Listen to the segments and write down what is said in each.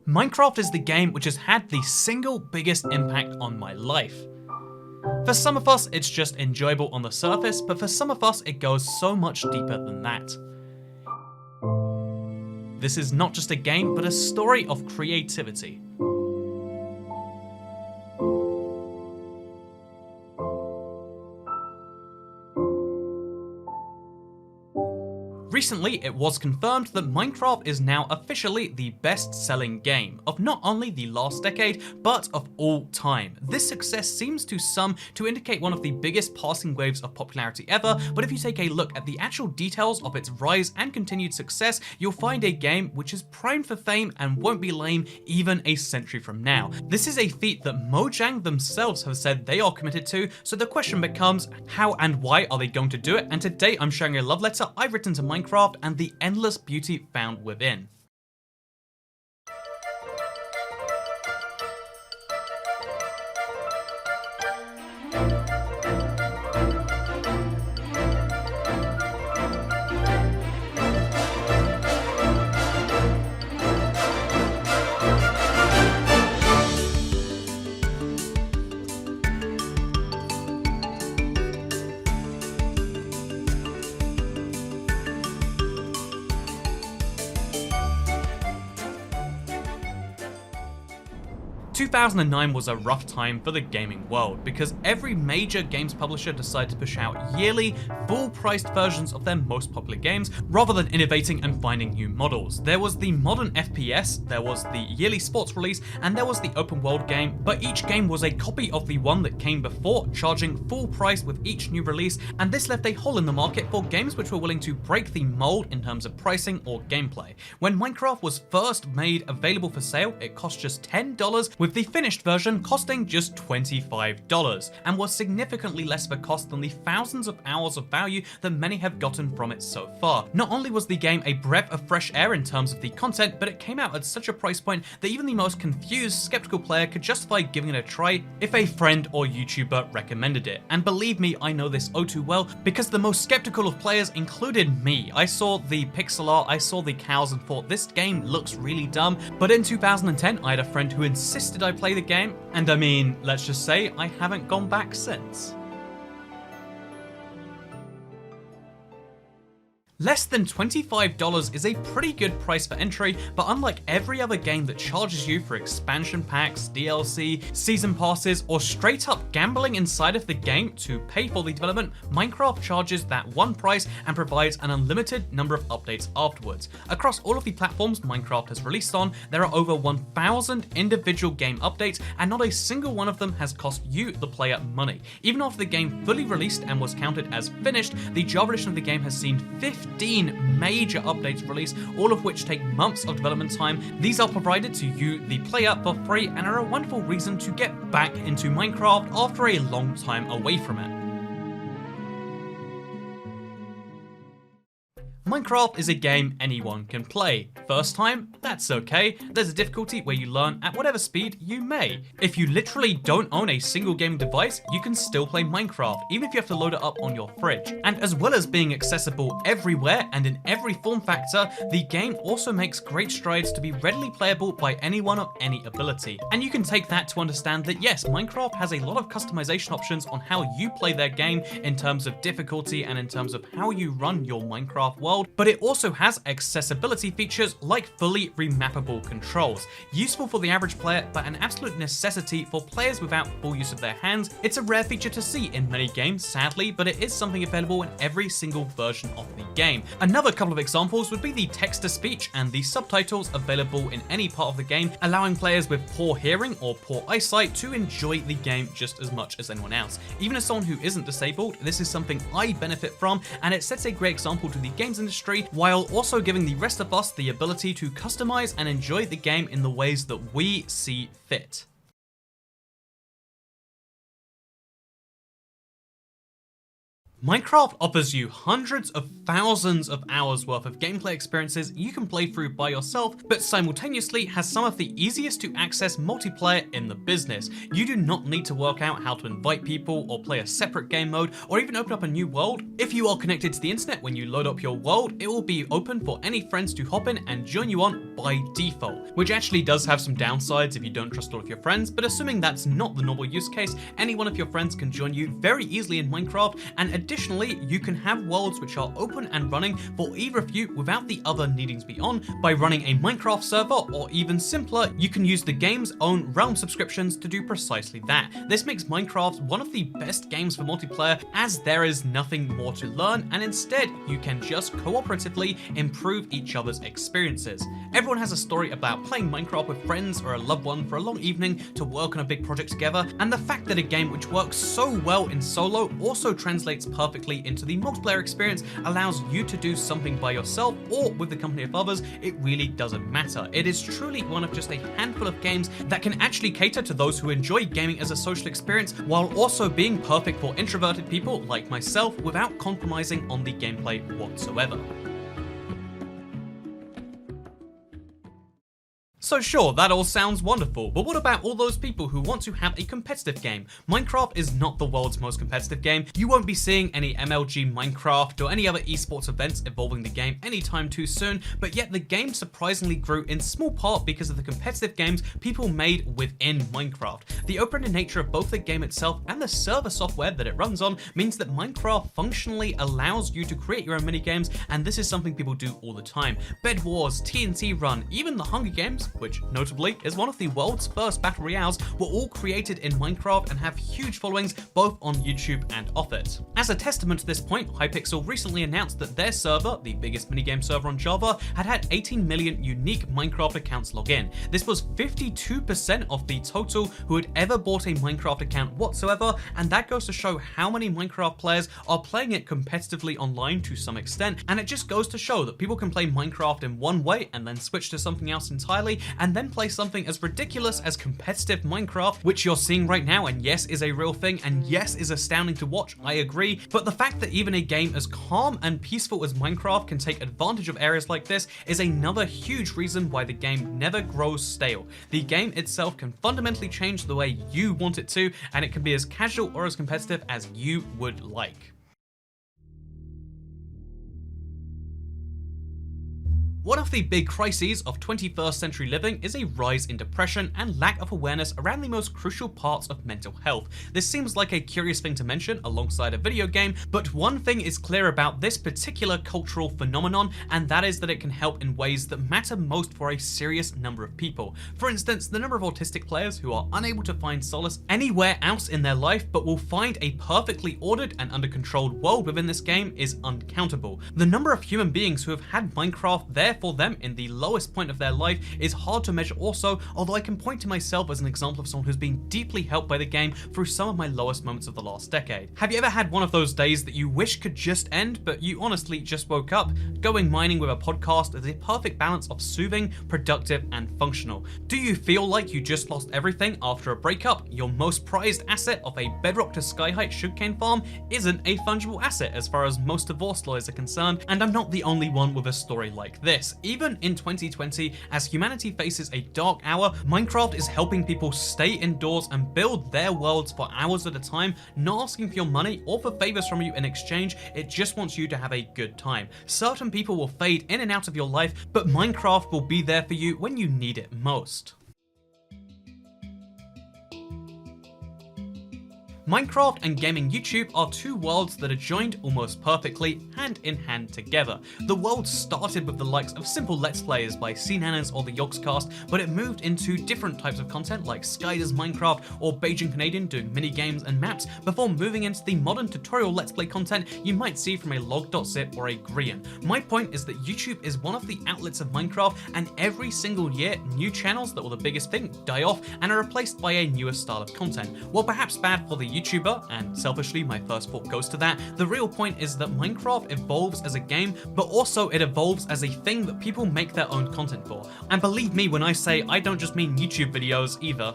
Minecraft is the game which has had the single biggest impact on my life. For some of us, it's just enjoyable on the surface, but for some of us, it goes so much deeper than that. This is not just a game, but a story of creativity. Recently, it was confirmed that Minecraft is now officially the best-selling game of not only the last decade, but of all time. This success seems to some to indicate one of the biggest passing waves of popularity ever, but if you take a look at the actual details of its rise and continued success, you'll find a game which is primed for fame and won't be lame even a century from now. This is a feat that Mojang themselves have said they are committed to, so the question becomes, how and why are they going to do it? And today I'm sharing a love letter I've written to Minecraft and the endless beauty found within. "2009 was a rough time for the gaming world because every major games publisher decided to push out yearly, full-priced versions of their most popular games rather than innovating and finding new models. There was the modern FPS, there was the yearly sports release, and there was the open world game, but each game was a copy of the one that came before, charging full price with each new release, and this left a hole in the market for games which were willing to break the mold in terms of pricing or gameplay. When Minecraft was first made available for sale, it cost just $10, with the finished version costing just $25, and was significantly less of a cost than the thousands of hours of value that many have gotten from it so far. Not only was the game a breath of fresh air in terms of the content, but it came out at such a price point that even the most confused, skeptical player could justify giving it a try if a friend or YouTuber recommended it. And believe me, I know this oh too well, because the most skeptical of players included me. I saw the pixel art, I saw the cows and thought this game looks really dumb, but in 2010 I had a friend who insisted I play the game, and I mean, let's just say I haven't gone back since. Less than $25 is a pretty good price for entry, but unlike every other game that charges you for expansion packs, DLC, season passes, or straight up gambling inside of the game to pay for the development, Minecraft charges that one price and provides an unlimited number of updates afterwards. Across all of the platforms Minecraft has released on, there are over 1,000 individual game updates, and not a single one of them has cost you, the player, money. Even after the game fully released and was counted as finished, the Java edition of the game has seen 15 major updates released, all of which take months of development time. These are provided to you, the player, for free and are a wonderful reason to get back into Minecraft after a long time away from it. Minecraft is a game anyone can play. First time? That's okay. There's a difficulty where you learn at whatever speed you may. If you literally don't own a single gaming device, you can still play Minecraft, even if you have to load it up on your fridge. And as well as being accessible everywhere and in every form factor, the game also makes great strides to be readily playable by anyone of any ability. And you can take that to understand that yes, Minecraft has a lot of customization options on how you play their game in terms of difficulty and in terms of how you run your Minecraft world, but it also has accessibility features like fully remappable controls. Useful for the average player, but an absolute necessity for players without full use of their hands. It's a rare feature to see in many games, sadly, but it is something available in every single version of the game. Another couple of examples would be the text-to-speech and the subtitles available in any part of the game, allowing players with poor hearing or poor eyesight to enjoy the game just as much as anyone else. Even as someone who isn't disabled, this is something I benefit from, and it sets a great example to the games industry, while also giving the rest of us the ability to customize and enjoy the game in the ways that we see fit. Minecraft offers you hundreds of thousands of hours worth of gameplay experiences you can play through by yourself, but simultaneously has some of the easiest to access multiplayer in the business. You do not need to work out how to invite people or play a separate game mode or even open up a new world. If you are connected to the internet when you load up your world, it will be open for any friends to hop in and join you on by default, which actually does have some downsides if you don't trust all of your friends, but assuming that's not the normal use case, any one of your friends can join you very easily in Minecraft, and additionally, you can have worlds which are open and running for either of you without the other needing to be on by running a Minecraft server, or even simpler, you can use the game's own realm subscriptions to do precisely that. This makes Minecraft one of the best games for multiplayer, as there is nothing more to learn, and instead you can just cooperatively improve each other's experiences. Everyone has a story about playing Minecraft with friends or a loved one for a long evening to work on a big project together, and the fact that a game which works so well in solo also translates perfectly into the multiplayer experience allows you to do something by yourself or with the company of others. It really doesn't matter. It is truly one of just a handful of games that can actually cater to those who enjoy gaming as a social experience while also being perfect for introverted people like myself without compromising on the gameplay whatsoever. So sure, that all sounds wonderful, but what about all those people who want to have a competitive game? Minecraft is not the world's most competitive game. You won't be seeing any MLG Minecraft or any other esports events involving the game anytime too soon, but yet the game surprisingly grew in small part because of the competitive games people made within Minecraft. The open nature of both the game itself and the server software that it runs on means that Minecraft functionally allows you to create your own minigames, and this is something people do all the time. Bed Wars, TNT Run, even the Hunger Games, which notably is one of the world's first battle royales, were all created in Minecraft and have huge followings both on YouTube and off it. As a testament to this point, Hypixel recently announced that their server, the biggest minigame server on Java, had 18 million unique Minecraft accounts log in. This was 52% of the total who had ever bought a Minecraft account whatsoever, and that goes to show how many Minecraft players are playing it competitively online to some extent, and it just goes to show that people can play Minecraft in one way and then switch to something else entirely, and then play something as ridiculous as competitive Minecraft, which you're seeing right now, and yes, is a real thing, and yes, is astounding to watch, I agree, but the fact that even a game as calm and peaceful as Minecraft can take advantage of areas like this is another huge reason why the game never grows stale. The game itself can fundamentally change the way you want it to, and it can be as casual or as competitive as you would like. One of the big crises of 21st century living is a rise in depression and lack of awareness around the most crucial parts of mental health. This seems like a curious thing to mention alongside a video game, but one thing is clear about this particular cultural phenomenon, and that is that it can help in ways that matter most for a serious number of people. For instance, the number of autistic players who are unable to find solace anywhere else in their life but will find a perfectly ordered and under controlled world within this game is uncountable. The number of human beings who have had Minecraft there for them in the lowest point of their life is hard to measure also, although I can point to myself as an example of someone who's been deeply helped by the game through some of my lowest moments of the last decade. Have you ever had one of those days that you wish could just end, but you honestly just woke up? Going mining with a podcast is a perfect balance of soothing, productive, and functional. Do you feel like you just lost everything after a breakup? Your most prized asset of a bedrock to sky height sugarcane farm isn't a fungible asset as far as most divorce lawyers are concerned, and I'm not the only one with a story like this. Even in 2020, as humanity faces a dark hour, Minecraft is helping people stay indoors and build their worlds for hours at a time, not asking for your money or for favors from you in exchange. It just wants you to have a good time. Certain people will fade in and out of your life, but Minecraft will be there for you when you need it most. Minecraft and gaming YouTube are two worlds that are joined almost perfectly hand in hand together. The world started with the likes of simple Let's Plays by CNanners or the Yogscast, but it moved into different types of content like Sky Does Minecraft or Beijing Canadian doing mini games and maps, before moving into the modern tutorial Let's Play content you might see from a log.zip or a Grian. My point is that YouTube is one of the outlets of Minecraft, and every single year new channels that were the biggest thing die off and are replaced by a newer style of content. While perhaps bad for the YouTuber, and selfishly my first thought goes to that, the real point is that Minecraft evolves as a game, but also it evolves as a thing that people make their own content for. And believe me when I say I don't just mean YouTube videos either.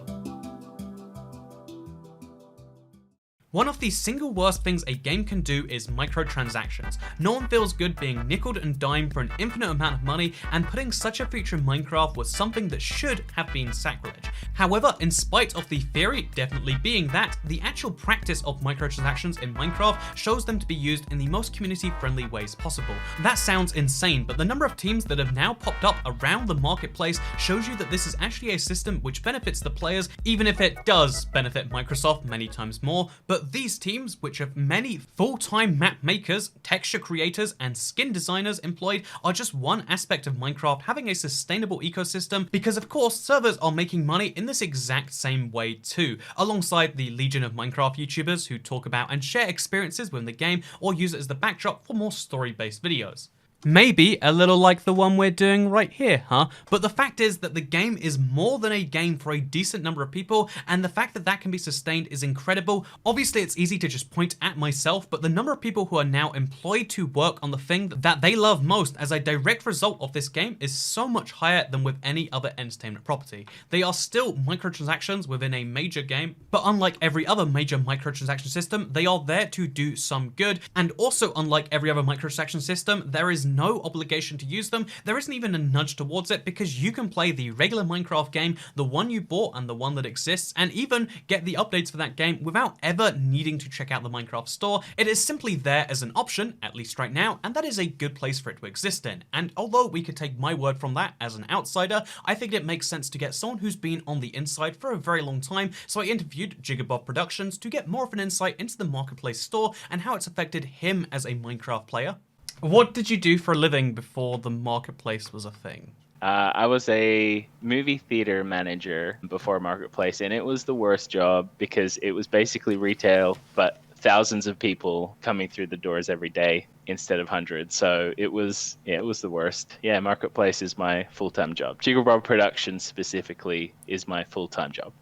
One of the single worst things a game can do is microtransactions. No one feels good being nickeled and dimed for an infinite amount of money, and putting such a feature in Minecraft was something that should have been sacrilege. However, in spite of the theory definitely being that, the actual practice of microtransactions in Minecraft shows them to be used in the most community-friendly ways possible. That sounds insane, but the number of teams that have now popped up around the marketplace shows you that this is actually a system which benefits the players, even if it does benefit Microsoft many times more. But these teams, which have many full-time map makers, texture creators, and skin designers employed, are just one aspect of Minecraft having a sustainable ecosystem, because of course servers are making money in this exact same way too, alongside the legion of Minecraft YouTubers who talk about and share experiences within the game or use it as the backdrop for more story-based videos. Maybe a little like the one we're doing right here, huh? But the fact is that the game is more than a game for a decent number of people, and the fact that that can be sustained is incredible. Obviously, it's easy to just point at myself, but the number of people who are now employed to work on the thing that they love most as a direct result of this game is so much higher than with any other entertainment property. They are still microtransactions within a major game, but unlike every other major microtransaction system, they are there to do some good, and also unlike every other microtransaction system, there is no obligation to use them. There isn't even a nudge towards it, because you can play the regular Minecraft game, the one you bought and the one that exists, and even get the updates for that game without ever needing to check out the Minecraft store. It is simply there as an option, at least right now, and that is a good place for it to exist in. And although we could take my word from that as an outsider, I think it makes sense to get someone who's been on the inside for a very long time, so I interviewed Jigabob Productions to get more of an insight into the marketplace store and how it's affected him as a Minecraft player. What did you do for a living before the marketplace was a thing? I was a movie theater manager before Marketplace, and it was the worst job because it was basically retail, but thousands of people coming through the doors every day instead of hundreds. So it was the worst. Yeah, Marketplace is my full-time job. Jiggle Bob Productions specifically is my full-time job.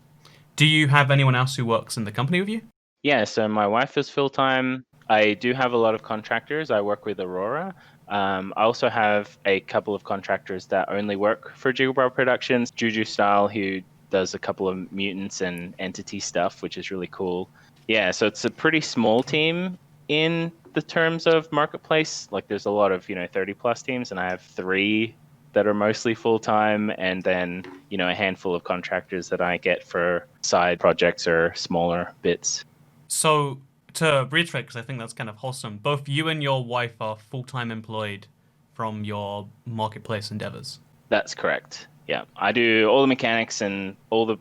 Do you have anyone else who works in the company with you? Yeah, so my wife is full-time. I do have a lot of contractors. I work with Aurora. I also have a couple of contractors that only work for Jigglebrow Productions. Juju Style, who does a couple of mutants and entity stuff, which is really cool. Yeah, so it's a pretty small team in the terms of Marketplace. Like there's a lot of, 30 plus teams, and I have 3 that are mostly full-time, and then, a handful of contractors that I get for side projects or smaller bits. So, to reiterate, because I think that's kind of wholesome, both you and your wife are full-time employed from your marketplace endeavors. That's correct. Yeah, I do all the mechanics and all the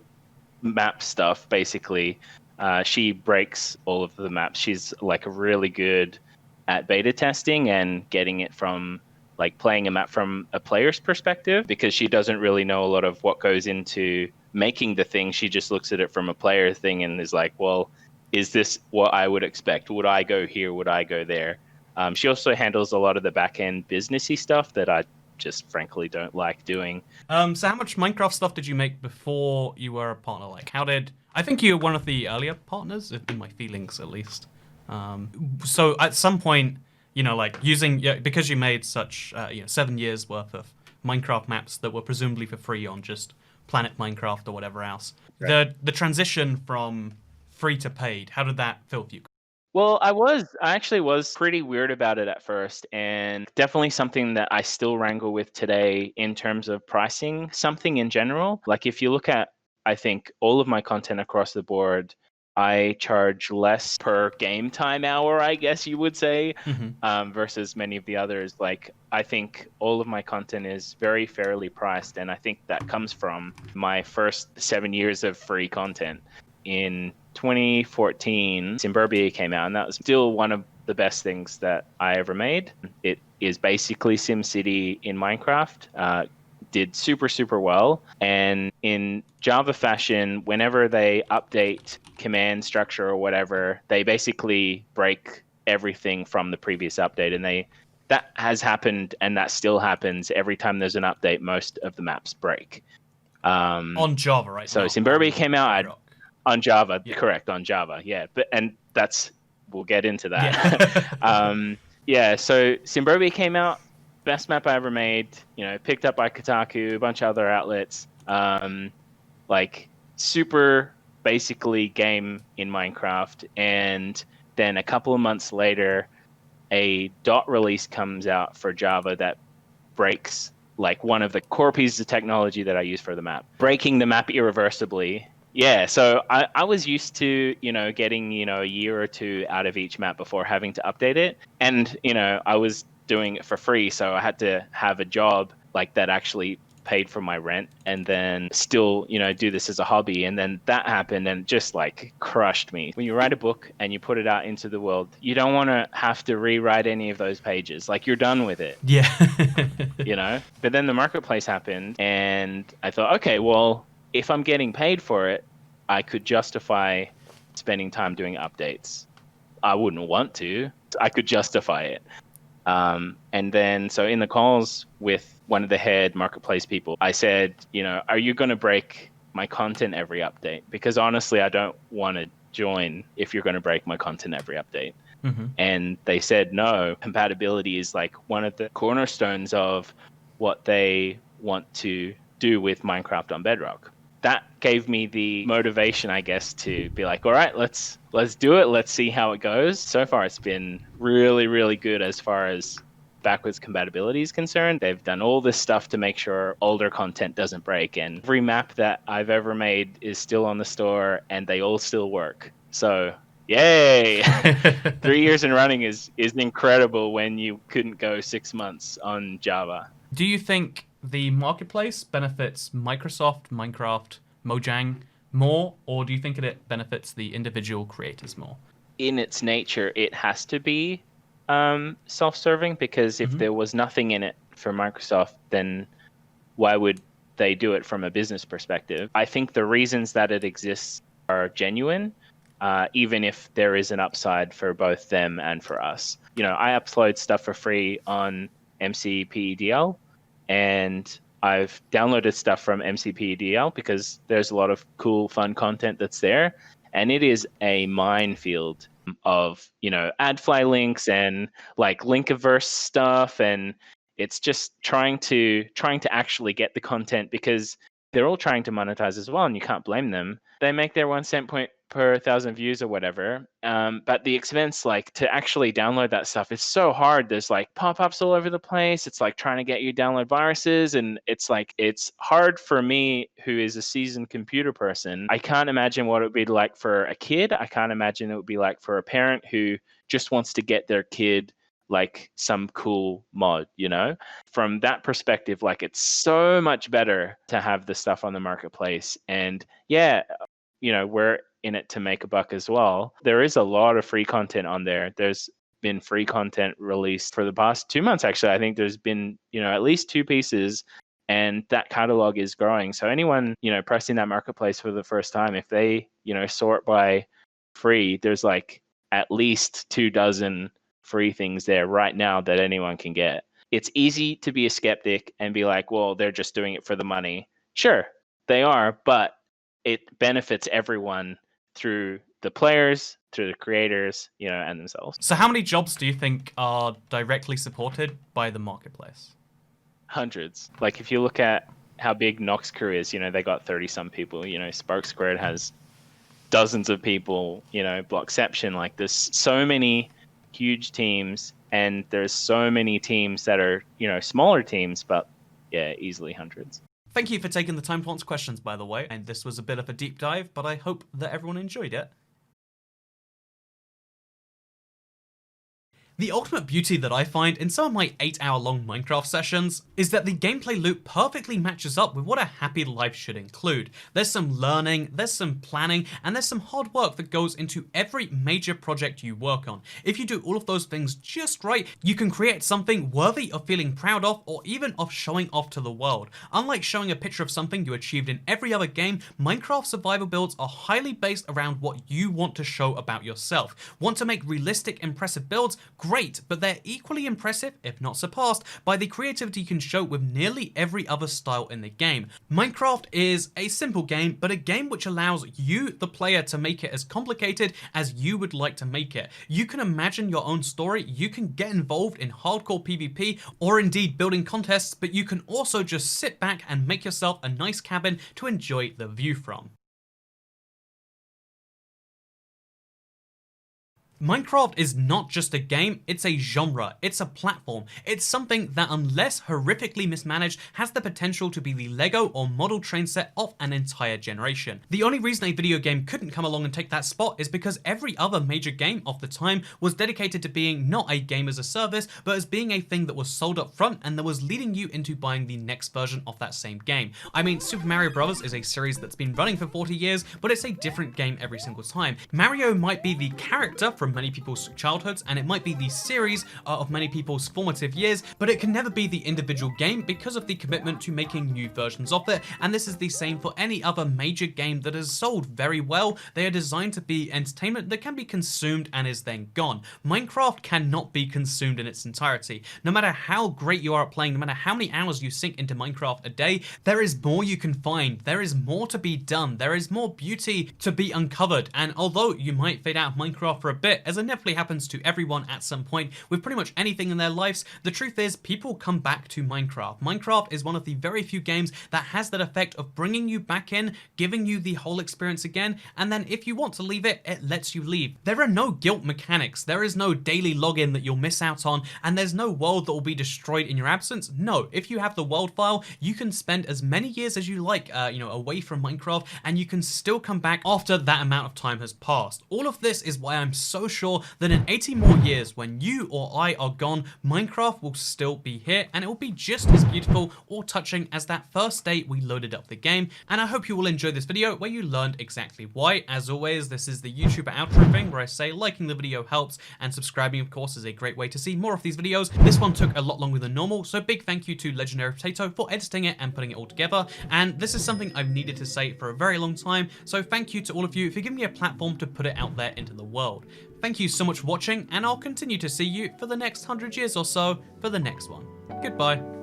map stuff, basically. She breaks all of the maps. She's like really good at beta testing and getting it from like playing a map from a player's perspective, because she doesn't really know a lot of what goes into making the thing. She just looks at it from a player thing and is like, well, is this what I would expect? Would I go here? Would I go there? She also handles a lot of the back-end businessy stuff that I just frankly don't like doing. So how much Minecraft stuff did you make before you were a partner? Like, I think you were one of the earlier partners, in my feelings at least. So at some point, because you made such, 7 years worth of Minecraft maps that were presumably for free on just Planet Minecraft or whatever else. Right. The transition from free to paid, how did that feel for you? Well, I actually was pretty weird about it at first, and definitely something that I still wrangle with today in terms of pricing something in general. Like if you look at, I think, all of my content across the board, I charge less per game time hour, I guess you would say, versus many of the others. Like I think all of my content is very fairly priced, and I think that comes from my first 7 years of free content. In 2014, Simburbia came out, and that was still one of the best things that I ever made. It is basically SimCity in Minecraft. Did super, super well. And in Java fashion, whenever they update command structure or whatever, they basically break everything from the previous update. And that has happened, and that still happens every time there's an update. Most of the maps break. On Java, right? So Simburbia came out. On Java, yeah. Correct, on Java, yeah. We'll get into that. Yeah. So Simburbia came out, best map I ever made, picked up by Kotaku, a bunch of other outlets, like super basically game in Minecraft, and then a couple of months later, a dot release comes out for Java that breaks like one of the core pieces of technology that I use for the map, breaking the map irreversibly. Yeah, so I was used to, getting, a year or two out of each map before having to update it. And, I was doing it for free, so I had to have a job like that actually paid for my rent and then still, do this as a hobby. And then that happened and just like crushed me. When you write a book and you put it out into the world, you don't want to have to rewrite any of those pages. Like you're done with it. Yeah. But then the marketplace happened and I thought, okay, well, if I'm getting paid for it, I could justify spending time doing updates. I wouldn't want to. I could justify it. And then, so in the calls with one of the head marketplace people, I said, are you going to break my content every update? Because honestly, I don't want to join if you're going to break my content every update. Mm-hmm. And they said, no, compatibility is like one of the cornerstones of what they want to do with Minecraft on Bedrock. That gave me the motivation, I guess, to be like, all right, let's do it. Let's see how it goes. So far, it's been really, really good as far as backwards compatibility is concerned. They've done all this stuff to make sure older content doesn't break. And every map that I've ever made is still on the store and they all still work. So yay! 3 years in running is incredible when you couldn't go 6 months on Java. Do you think the marketplace benefits Microsoft, Minecraft, Mojang more, or do you think it benefits the individual creators more? In its nature, it has to be self-serving, because if there was nothing in it for Microsoft, then why would they do it from a business perspective? I think the reasons that it exists are genuine, even if there is an upside for both them and for us. I upload stuff for free on MCPEDL, and I've downloaded stuff from MCPEDL because there's a lot of cool, fun content that's there. And it is a minefield of, AdFly links and like Linkiverse stuff. And it's just trying to actually get the content, because they're all trying to monetize as well, and you can't blame them. They make their 1 cent point per 1,000 views or whatever. But the expense, like to actually download that stuff, is so hard. There's like pop-ups all over the place. It's like trying to get you to download viruses. And it's hard for me, who is a seasoned computer person. I can't imagine what it would be like for a kid. I can't imagine it would be like for a parent who just wants to get their kid like some cool mod, From that perspective, like it's so much better to have the stuff on the marketplace. And yeah, we're in it to make a buck as well. There is a lot of free content on there. There's been free content released for the past 2 months, actually. I think there's been, at least 2 pieces, and that catalog is growing. So anyone, pressing that marketplace for the first time, if they, sort by free, there's like at least 24 free things there right now that anyone can get. It's easy to be a skeptic and be like, well, they're just doing it for the money. Sure, they are, but it benefits everyone through the players, through the creators, and themselves. So how many jobs do you think are directly supported by the marketplace? Hundreds. Like if you look at how big Nox Crew is, they got 30 some people. Spark Squared has dozens of people. Blockception, like there's so many huge teams, and there's so many teams that are, smaller teams, but yeah, easily hundreds. Thank you for taking the time to answer questions, by the way, and this was a bit of a deep dive, but I hope that everyone enjoyed it. The ultimate beauty that I find in some of my 8-hour-long Minecraft sessions is that the gameplay loop perfectly matches up with what a happy life should include. There's some learning, there's some planning, and there's some hard work that goes into every major project you work on. If you do all of those things just right, you can create something worthy of feeling proud of, or even of showing off to the world. Unlike showing a picture of something you achieved in every other game, Minecraft survival builds are highly based around what you want to show about yourself. Want to make realistic, impressive builds? Great, but they're equally impressive, if not surpassed, by the creativity you can show with nearly every other style in the game. Minecraft is a simple game, but a game which allows you, the player, to make it as complicated as you would like to make it. You can imagine your own story, you can get involved in hardcore PvP, or indeed building contests, but you can also just sit back and make yourself a nice cabin to enjoy the view from. Minecraft is not just a game, it's a genre, it's a platform, it's something that, unless horrifically mismanaged, has the potential to be the Lego or model train set of an entire generation. The only reason a video game couldn't come along and take that spot is because every other major game of the time was dedicated to being not a game as a service, but as being a thing that was sold up front and that was leading you into buying the next version of that same game. I mean, Super Mario Bros. Is a series that's been running for 40 years, but it's a different game every single time. Mario might be the character from many people's childhoods, and it might be the series of many people's formative years, but it can never be the individual game because of the commitment to making new versions of it, and this is the same for any other major game that has sold very well. They are designed to be entertainment that can be consumed and is then gone. Minecraft cannot be consumed in its entirety. No matter how great you are at playing, no matter how many hours you sink into Minecraft a day, there is more you can find, there is more to be done, there is more beauty to be uncovered, and although you might fade out of Minecraft for a bit, as inevitably happens to everyone at some point with pretty much anything in their lives, the truth is people come back to Minecraft. Minecraft is one of the very few games that has that effect of bringing you back in, giving you the whole experience again, and then if you want to leave it, it lets you leave. There are no guilt mechanics, there is no daily login that you'll miss out on, and there's no world that will be destroyed in your absence. No, if you have the world file, you can spend as many years as you like, away from Minecraft, and you can still come back after that amount of time has passed. All of this is why I'm so sure that in 80 more years, when you or I are gone, Minecraft will still be here, and it will be just as beautiful or touching as that first day we loaded up the game. And I hope you will enjoy this video where you learned exactly why. As always, this is the YouTuber outro thing where I say liking the video helps, and subscribing of course is a great way to see more of these videos. This one took a lot longer than normal, so big thank you to Legendary Potato for editing it and putting it all together, and this is something I've needed to say for a very long time, so thank you to all of you for giving me a platform to put it out there into the world. Thank you so much for watching, and I'll continue to see you for the next 100 years or so for the next one. Goodbye.